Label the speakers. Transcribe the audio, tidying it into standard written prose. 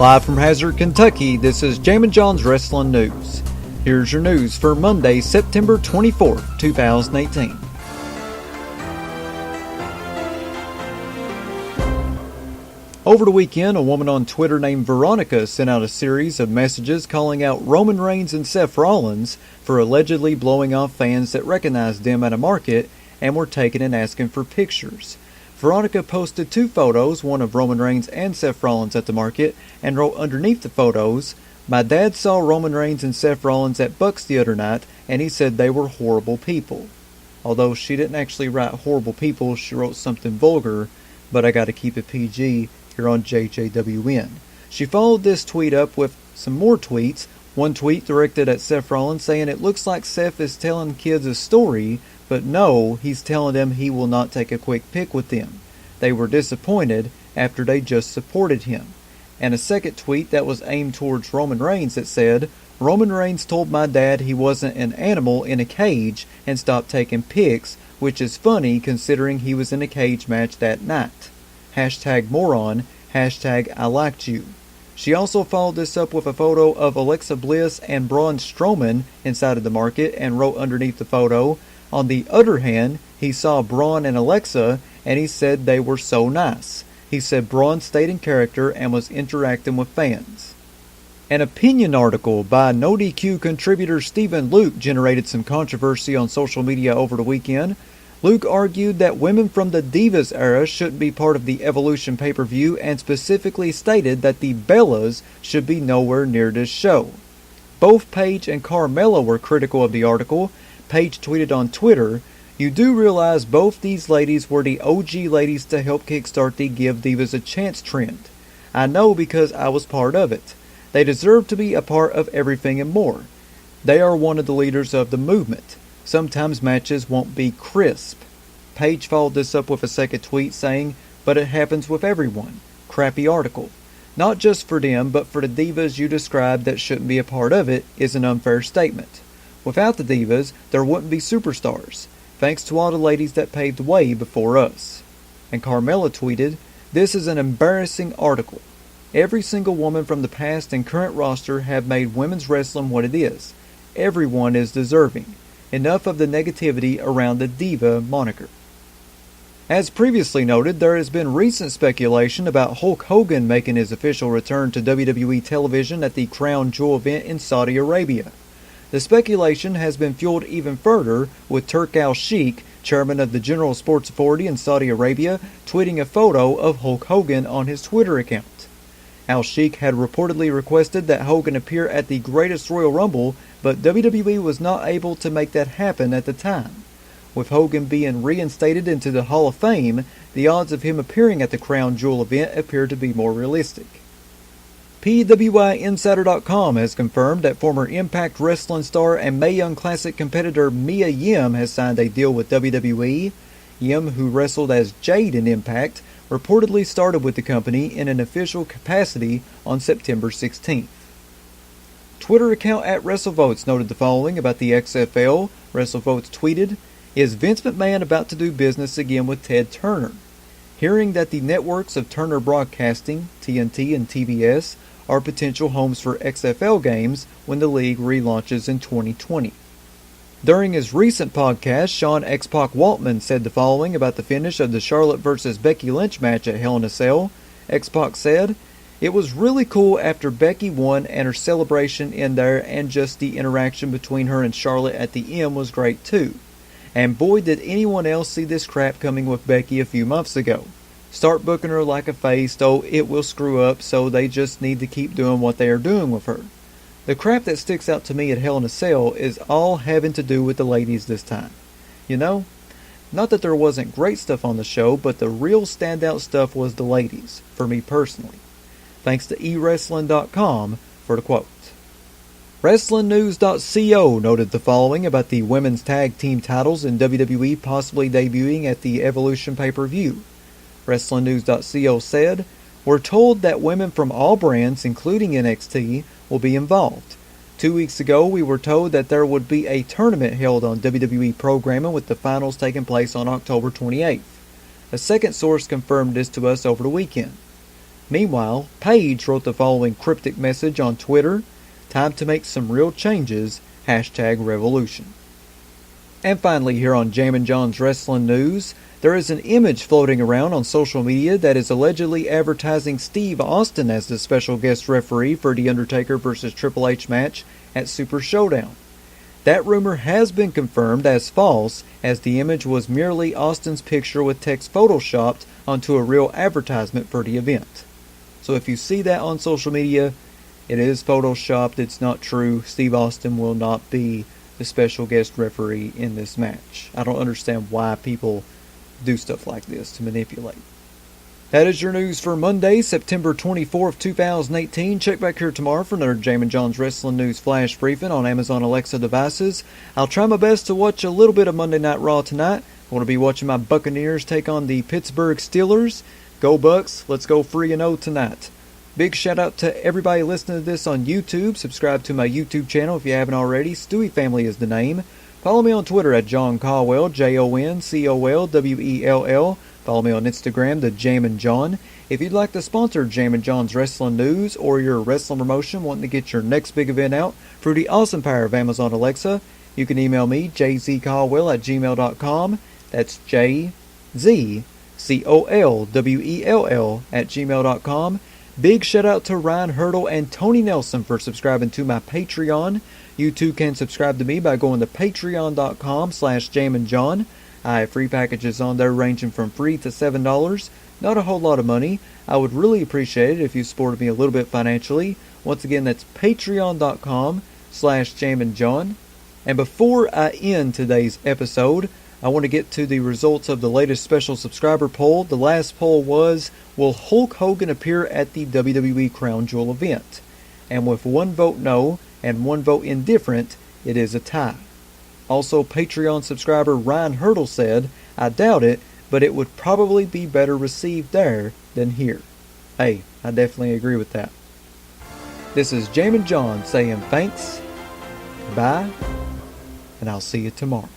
Speaker 1: Live from Hazard, Kentucky, this is Jammin Wrestling News. Here's your news for Monday, September 24th, 2018. Over the weekend, a woman on Twitter named Veronica sent out a series of messages calling out Roman Reigns and Seth Rollins for allegedly blowing off fans that recognized them at a market and were taken and asking for pictures. Veronica posted two photos, one of Roman Reigns and Seth Rollins at the market, and wrote underneath the photos, "My dad saw Roman Reigns and Seth Rollins at Bucks the other night, and he said they were horrible people." Although she didn't actually write horrible people, she wrote something vulgar, but I gotta keep it PG here on JJWN. She followed this tweet up with some more tweets. One tweet directed at Seth Rollins saying it looks like Seth is telling kids a story, but no, he's telling them he will not take a quick pic with them. They were disappointed after they just supported him. And a second tweet that was aimed towards Roman Reigns that said, "Roman Reigns told my dad he wasn't an animal in a cage and stopped taking pics, which is funny considering he was in a cage match that night. Hashtag moron, hashtag I liked you." She also followed this up with a photo of Alexa Bliss and Braun Strowman inside of the market and wrote underneath the photo, "On the other hand, he saw Braun and Alexa and he said they were so nice. He said Braun stayed in character and was interacting with fans." An opinion article by NoDQ contributor Stephen Luke generated some controversy on social media over the weekend. Luke argued that women from the Divas era shouldn't be part of the Evolution pay-per-view and specifically stated that the Bellas should be nowhere near this show. Both Paige and Carmella were critical of the article. Paige tweeted on Twitter, "You do realize both these ladies were the OG ladies to help kickstart the Give Divas a Chance trend. I know because I was part of it. They deserve to be a part of everything and more. They are one of the leaders of the movement. Sometimes matches won't be crisp." Paige followed this up with a second tweet saying, "But it happens with everyone. Crappy article. Not just for them, but for the divas you described that shouldn't be a part of it is an unfair statement. Without the divas, there wouldn't be superstars. Thanks to all the ladies that paved the way before us." And Carmella tweeted, "This is an embarrassing article. Every single woman from the past and current roster have made women's wrestling what it is. Everyone is deserving. Enough of the negativity around the diva moniker." As previously noted, there has been recent speculation about Hulk Hogan making his official return to WWE television at the Crown Jewel event in Saudi Arabia. The speculation has been fueled even further with Turk al-Sheikh, chairman of the General Sports Authority in Saudi Arabia, tweeting a photo of Hulk Hogan on his Twitter account. Al-Sheikh had reportedly requested that Hogan appear at the Greatest Royal Rumble, but WWE was not able to make that happen at the time. With Hogan being reinstated into the Hall of Fame, the odds of him appearing at the Crown Jewel event appear to be more realistic. PWIinsider.com has confirmed that former Impact Wrestling star and Mae Young Classic competitor Mia Yim has signed a deal with WWE. Yim, who wrestled as Jade in Impact, reportedly started with the company in an official capacity on September 16th. Twitter account at WrestleVotes noted the following about the XFL. WrestleVotes tweeted, "Is Vince McMahon about to do business again with Ted Turner? Hearing that the networks of Turner Broadcasting, TNT and TBS, are potential homes for XFL games when the league relaunches in 2020. During his recent podcast, Sean x-pac Waltman said the following about the finish of the Charlotte vs. Becky Lynch match at Hell in a Cell. X-Pac said, "It was really cool after Becky won and her celebration in there, and just the interaction between her and Charlotte at the end was great too. And boy, did anyone else see this crap coming with Becky a few months ago. Start booking her like a face, though it will screw up, so they just need to keep doing what they are doing with her. The crap that sticks out to me at Hell in a Cell is all having to do with the ladies this time. You know, not that there wasn't great stuff on the show, but the real standout stuff was the ladies, for me personally." Thanks to eWrestling.com for the quote. WrestlingNews.co noted the following about the women's tag team titles in WWE possibly debuting at the Evolution pay-per-view. WrestlingNews.co said, "We're told that women from all brands, including NXT, will be involved. 2 weeks ago, we were told that there would be a tournament held on WWE programming with the finals taking place on October 28th. A second source confirmed this to us over the weekend. Meanwhile, Paige wrote the following cryptic message on Twitter: "Time to make some real changes, #revolution." And finally, here on Jammin' John's Wrestling News, there is an image floating around on social media that is allegedly advertising Steve Austin as the special guest referee for The Undertaker vs. Triple H match at Super Showdown. That rumor has been confirmed as false, as the image was merely Austin's picture with text photoshopped onto a real advertisement for the event. So if you see that on social media, it is photoshopped, it's not true. Steve Austin will not be the special guest referee in this match. I don't understand why people do stuff like this to manipulate. That is your news for Monday, September 24th, 2018. Check back here tomorrow for another Jammin' John's Wrestling News Flash Briefing on Amazon Alexa devices. I'll try my best to watch a little bit of Monday Night Raw tonight. I'm going to be watching my Buccaneers take on the Pittsburgh Steelers. Go Bucks, let's go 3-0 tonight. Big shout out to everybody listening to this on YouTube. Subscribe to my YouTube channel if you haven't already. Stewie Family is the name. Follow me on Twitter at John Caldwell, JONCOLWELL. Follow me on Instagram, the Jammin' John. If you'd like to sponsor Jammin' John's Wrestling News, or your wrestling promotion wanting to get your next big event out through the awesome power of Amazon Alexa, you can email me, jzcaldwell@gmail.com. That's JZCOLWELL@gmail.com. Big shout out to Ryan Hurdle and Tony Nelson for subscribing to my Patreon. You too can subscribe to me by going to patreon.com/JamminJohn. I have free packages on there ranging from free to $7. Not a whole lot of money. I would really appreciate it if you supported me a little bit financially. Once again, that's patreon.com/JamminJohn. And before I end today's episode, I want to get to the results of the latest special subscriber poll. The last poll was, will Hulk Hogan appear at the WWE Crown Jewel event? And with one vote no and one vote indifferent, it is a tie. Also, Patreon subscriber Ryan Hurdle said, I doubt it, but it would probably be better received there than here. Hey, I definitely agree with that. This is Jammin' John saying thanks, bye, and I'll see you tomorrow.